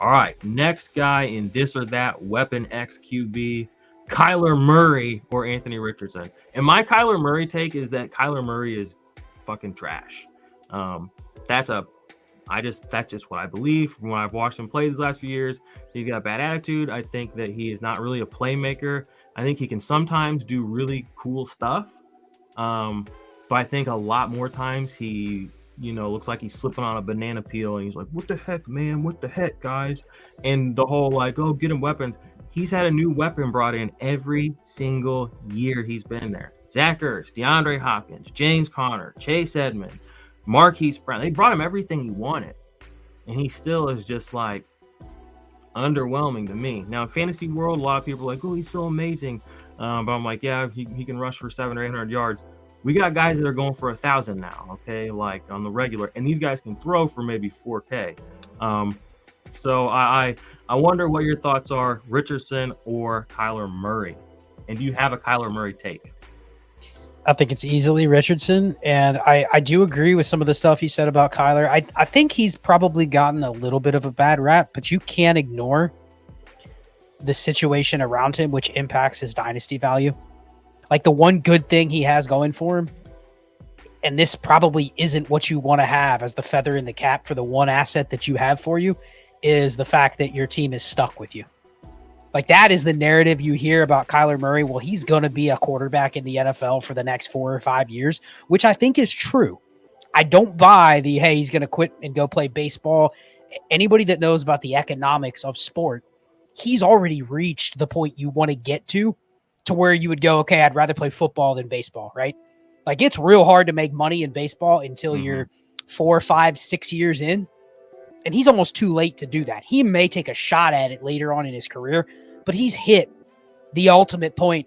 All right, next guy in this or that weapon X QB, Kyler Murray or Anthony Richardson. And my Kyler Murray take is that Kyler Murray is fucking trash. Um, that's just what I believe from what I've watched him play these last few years. He's got a bad attitude. I think that he is not really a playmaker. I think he can sometimes do really cool stuff. But I think a lot more times he, looks like he's slipping on a banana peel and he's like, what the heck, man? What the heck, guys? And the whole like, oh, get him weapons. He's had a new weapon brought in every single year he's been there. Zach Ertz, DeAndre Hopkins, James Conner, Chase Edmonds, Marquise Brown. They brought him everything he wanted. And he still is just like underwhelming to me. Now, in fantasy world, a lot of people are like, oh, he's so amazing. But I'm like, yeah, he can rush for 700 or 800 yards. We got guys that are going for 1,000 now, okay, like on the regular, and these guys can throw for maybe 4K. So I wonder what your thoughts are, Richardson or Kyler Murray, and do you have a Kyler Murray take? I think it's easily Richardson, and I do agree with some of the stuff he said about Kyler. I think he's probably gotten a little bit of a bad rap, but you can't ignore the situation around him, which impacts his dynasty value. Like the one good thing he has going for him, and this probably isn't what you want to have as the feather in the cap for the one asset that you have for you, is the fact that your team is stuck with you. Like that is the narrative you hear about Kyler Murray. Well, he's going to be a quarterback in the NFL for the next 4 or 5 years, which I think is true. I don't buy the, hey, he's going to quit and go play baseball. Anybody that knows about the economics of sport, he's already reached the point you want to get to where you would go, okay, I'd rather play football than baseball, right? Like it's real hard to make money in baseball until you're 4, 5, 6 years in. And he's almost too late to do that. He may take a shot at it later on in his career, but he's hit the ultimate point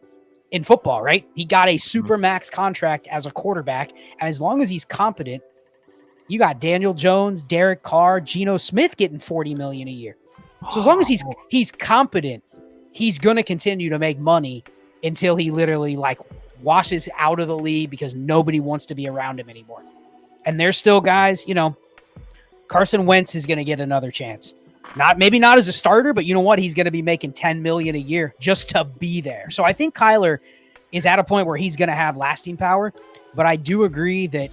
in football, right? He got a super max contract as a quarterback. And as long as he's competent, you got Daniel Jones, Derek Carr, Geno Smith getting $40 million a year. So as long as he's competent, he's going to continue to make money until he literally like washes out of the league because nobody wants to be around him anymore. And there's still guys, Carson Wentz is going to get another chance. Maybe not as a starter, but you know what? He's going to be making $10 million a year just to be there. So I think Kyler is at a point where he's going to have lasting power, but I do agree that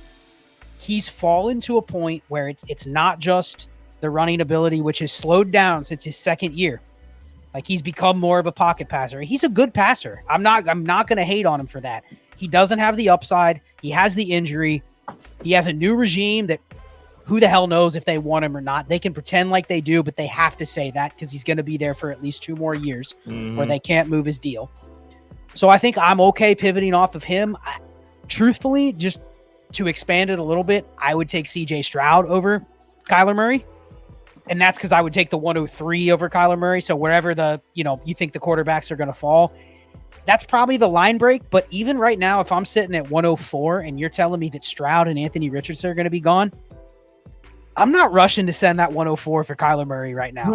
he's fallen to a point where it's not just the running ability, which has slowed down since his second year. Like he's become more of a pocket passer. He's a good passer. I'm not going to hate on him for that. He doesn't have the upside. He has the injury. He has a new regime that who the hell knows if they want him or not. They can pretend like they do, but they have to say that because he's going to be there for at least 2 more years where they can't move his deal. So I think I'm okay pivoting off of him. Truthfully, just to expand it a little bit, I would take CJ Stroud over Kyler Murray. And that's because I would take the 103 over Kyler Murray. So wherever you think the quarterbacks are going to fall, that's probably the line break. But even right now, if I'm sitting at 104 and you're telling me that Stroud and Anthony Richardson are going to be gone, I'm not rushing to send that 104 for Kyler Murray right now.